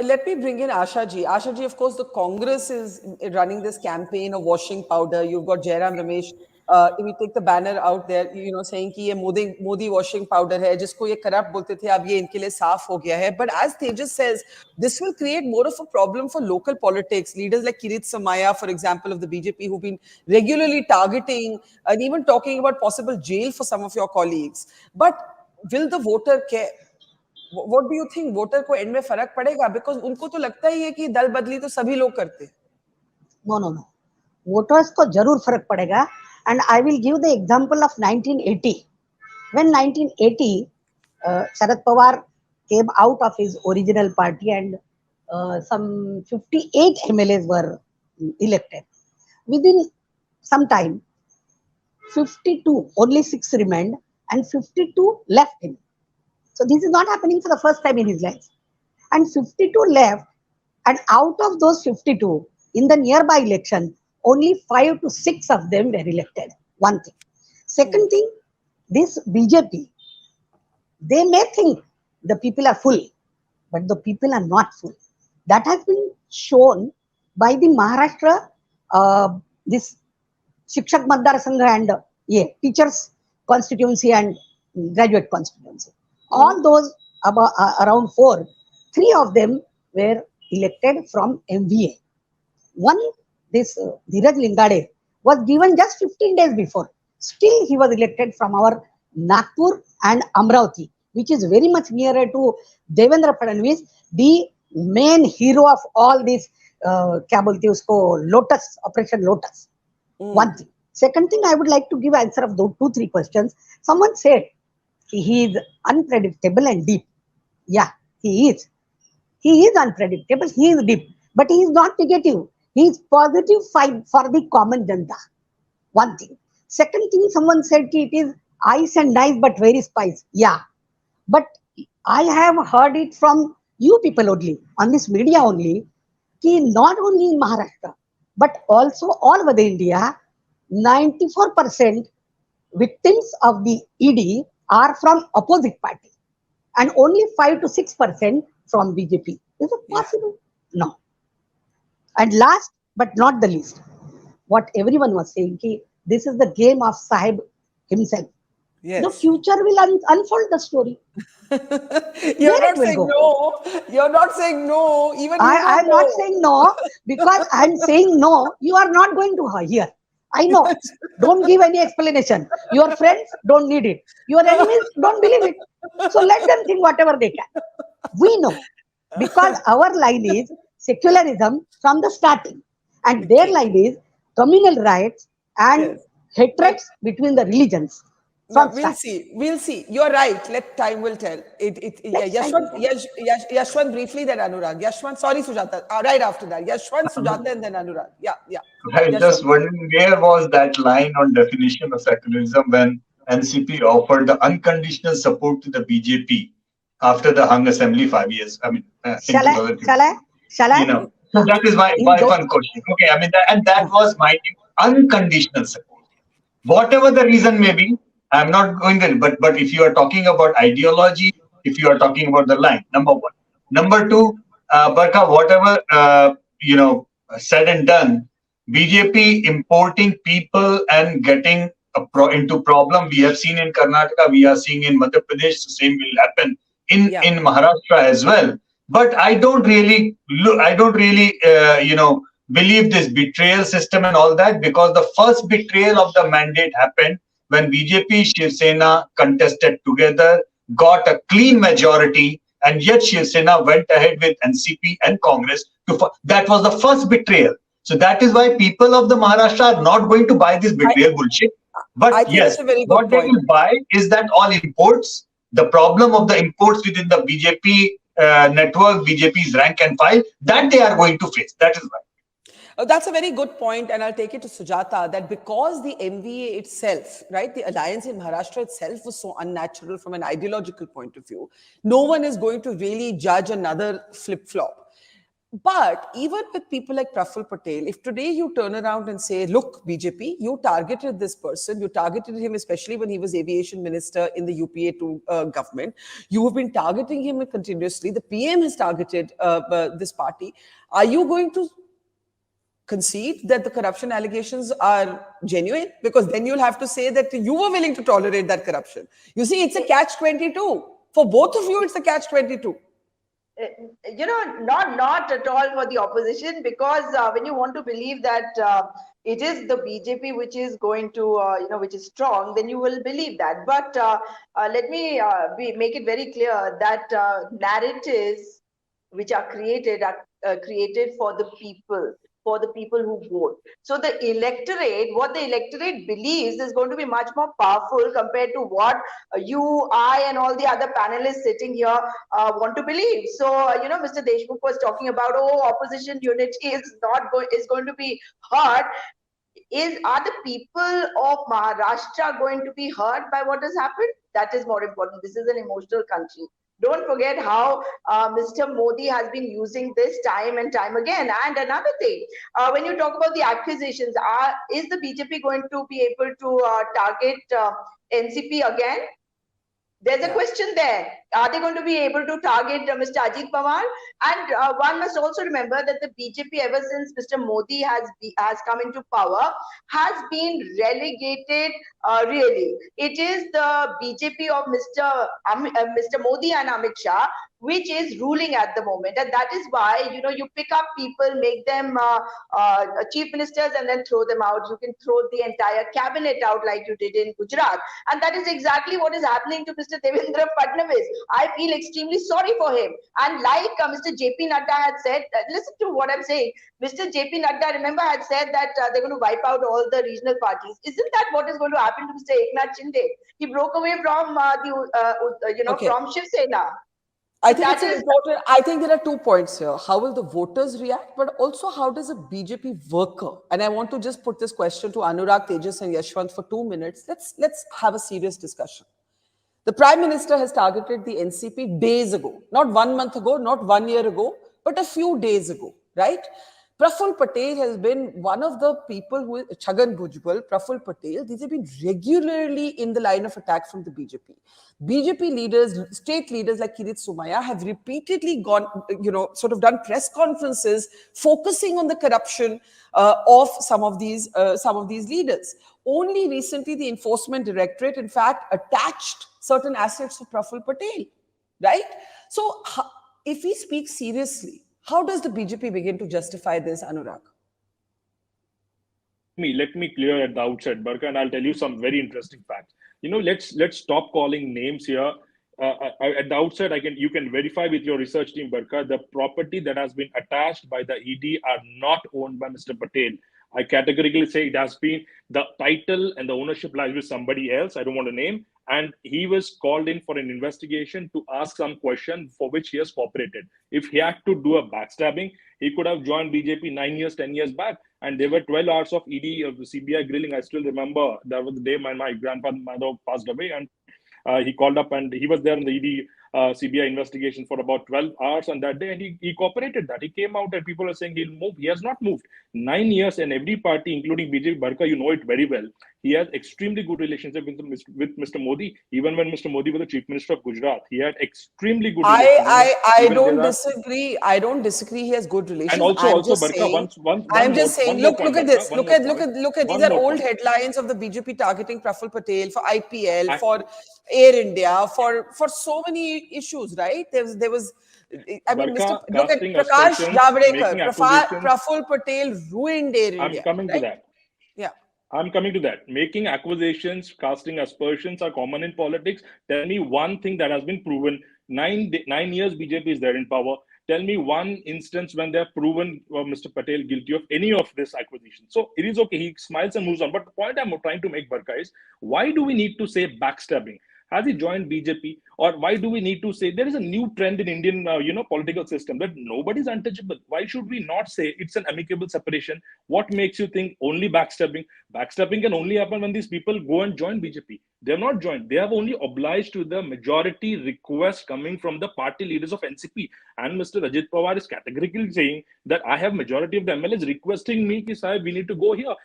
let me bring in Asha ji. Asha ji, of course, the Congress is running this campaign of washing powder. You've got Jairam Ramesh. If we take the banner out there, saying कि ये Modi washing powder है, जिसको ये corrupt बोलते थे, अब ये इनके लिए साफ हो गया है. But as Tejas says, this will create more of a problem for local politics. Leaders like Kirit Somaiya, for example, of the BJP, who've been regularly targeting and even talking about possible jail for some of your colleagues. But will the voter care? What do you think? Voter को and में फर्क पड़ेगा? Because उनको तो लगता ही है कि दल बदली तो सभी लोग करते. नो वोटर्स को जरूर फर्क पड़ेगा. And I will give the example of 1980. When 1980 Sharad Pawar came out of his original party and some 58 MLAs were elected. Within some time, 52, only 6 remained and 52 left him. So this is not happening for the first time in his life. And 52 left, and out of those 52, in the nearby election, only 5 to 6 of them were elected. One thing. Second thing, this BJP, they may think the people are full, but the people are not full. That has been shown by the Maharashtra, this Shikshak Matdar Sangha and teachers constituency and graduate constituency. All those around 4, 3 of them were elected from MVA. One, this Dheeraj Lingade, was given just 15 days before. Still, he was elected from our Nagpur and Amravati, which is very much nearer to Devendra Fadnavis, the main hero of all this, kya bolte usko, Lotus, Operation Lotus. One thing. Second thing, I would like to give answer of those 2-3 questions. Someone said, he is unpredictable and deep. Yeah, he is. He is unpredictable, he is deep. But he is not negative. He is positive for the common janta. One thing. Second thing, someone said it is ice and nice but very spice. Yeah. But I have heard it from you people only, on this media only, कि not only in Maharashtra, but also all over the India, 94% victims of the ED are from opposite party and only 5 to 6% from BJP. Is it possible? Yeah. No. And last but not the least, what everyone was saying, this is the game of Saheb himself. Yes. The future will unfold the story. You're not saying no. You're not saying no. Even I'm not saying no, because I'm saying no, you are not going to hear. I know. Don't give any explanation. Your friends don't need it. Your enemies don't believe it. So let them think whatever they can. We know. Because our line is secularism from the starting. And their line is communal rights and hatred between the religions. We'll see. You're right. Time will tell. Yashwant briefly, then Anurag. Yashwant, sorry, Sujata. Right after that. Yashwant, Sujata, and then Anurag. Yeah. I'm just wondering, where was that line on definition of secularism when NCP offered the unconditional support to the BJP after the hung assembly 5 years? I mean, shall I? So that is my one question. Okay, I mean, that was my unconditional support. Whatever the reason may be, I'm not going there. But if you are talking about ideology, if you are talking about the line, number one. Number two, Barkha, whatever said and done, BJP importing people and getting into problem. We have seen in Karnataka, we are seeing in Madhya Pradesh, the same will happen in Maharashtra as well. But I don't really believe this betrayal system and all that, because the first betrayal of the mandate happened when BJP, Shiv Sena contested together, got a clean majority, and yet Shiv Sena went ahead with NCP and Congress. That was the first betrayal. So that is why people of the Maharashtra are not going to buy this betrayal bullshit. But yes, what they will buy is that all imports, the problem of the imports within the BJP network, BJP's rank and file, that they are going to face. That is why. That's a very good point, and I'll take it to Sujata, that because the MVA itself, right, the alliance in Maharashtra itself was so unnatural from an ideological point of view, no one is going to really judge another flip-flop. But even with people like Praful Patel, if today you turn around and say, look, BJP, you targeted this person, you targeted him, especially when he was aviation minister in the UPA2 government, you have been targeting him continuously, the PM has targeted this party, are you going to concede that the corruption allegations are genuine? Because then you'll have to say that you were willing to tolerate that corruption. You see, it's a catch-22. For both of you, it's a catch-22. Not at all for the opposition, because when you want to believe that it is the BJP which is going to, which is strong, then you will believe that. But let me make it very clear that narratives which are created for the people who vote. So the electorate, what the electorate believes is going to be much more powerful compared to what you, I, and all the other panelists sitting here want to believe. So, Mr. Deshmukh was talking about, opposition unity is going to be hurt. Are the people of Maharashtra going to be hurt by what has happened? That is more important. This is an emotional country. Don't forget how Mr. Modi has been using this time and time again. And another thing, when you talk about the accusations, is the BJP going to be able to target NCP again? There's a question there. Are they going to be able to target Mr. Ajit Pawar? And one must also remember that the BJP, ever since Mr. Modi has come into power, has been relegated. Really, it is the BJP of Mr. Modi and Amit Shah which is ruling at the moment, and that is why you pick up people, make them chief ministers, and then throw them out. You can throw the entire cabinet out like you did in Gujarat, and that is exactly what is happening to Mr. Devendra Fadnavis. I feel extremely sorry for him, and like Mr. JP Nadda had said, listen to what I'm saying. Mr. JP Nadda, remember, had said that they're going to wipe out all the regional parties. Isn't that what is going to happen to Mr. Eknath Shinde? He broke away from from Shiv Sena. I think it's important. I think there are 2 points here. How will the voters react, but also how does a BJP worker? And I want to just put this question to Anurag, Tejas, and Yashwant for 2 minutes. Let's have a serious discussion. The Prime Minister has targeted the NCP days ago, not 1 month ago, not 1 year ago, but a few days ago, right? Praful Patel has been one of the people who, Chhagan Bhujbal, Praful Patel, these have been regularly in the line of attack from the BJP. BJP leaders, state leaders like Kirit Somaiya have repeatedly gone, sort of done press conferences focusing on the corruption of some of these leaders. Only recently, the Enforcement Directorate, in fact, attached certain assets to Praful Patel, right? So, if we speak seriously, how does the BJP begin to justify this, Anurag? Let me clear at the outset, Barka, and I'll tell you some very interesting facts. Let's stop calling names here. At the outset, you can verify with your research team, Barka, the property that has been attached by the ED are not owned by Mr. Patel. I categorically say it has been, the title and the ownership lies with somebody else. I don't want to name. And he was called in for an investigation to ask some question for which he has cooperated. If he had to do a backstabbing, he could have joined BJP 9 years, 10 years back. And there were 12 hours of ED, of the CBI grilling. I still remember that was the day my grandfather passed away. And he called up and he was there in the ED CBI investigation for about 12 hours on that day, and he cooperated that. He came out and people are saying he'll move. He has not moved. 9 years, and every party, including BJP, Barka, you know it very well. He has extremely good relationship with Mr. Modi. Even when Mr. Modi was the Chief Minister of Gujarat, he had extremely good relationship. I don't disagree. I don't disagree. He has good relations. And also, Barka, I'm just saying. Look at this. Look at these are old headlines of the BJP targeting Praful Patel for IPL, for Air India, for so many issues, right? There was. I mean, look at Prakash Javadekar, Praful Patel ruined Air India. I'm coming to that. Yeah. I'm coming to that. Making accusations, casting aspersions are common in politics. Tell me one thing that has been proven. 9 years BJP is there in power. Tell me one instance when they have proven Mr. Patel guilty of any of this accusation. So it is okay. He smiles and moves on. But the point I'm trying to make, Barka, is why do we need to say backstabbing? Has he joined BJP? Or why do we need to say there is a new trend in Indian, political system that nobody's untouchable? Why should we not say it's an amicable separation? What makes you think only backstabbing? Backstabbing can only happen when these people go and join BJP. They have not joined. They have only obliged to the majority request coming from the party leaders of NCP. And Mr. Ajit Pawar is categorically saying that I have majority of the MLAs requesting me, ki, Saheb, we need to go here.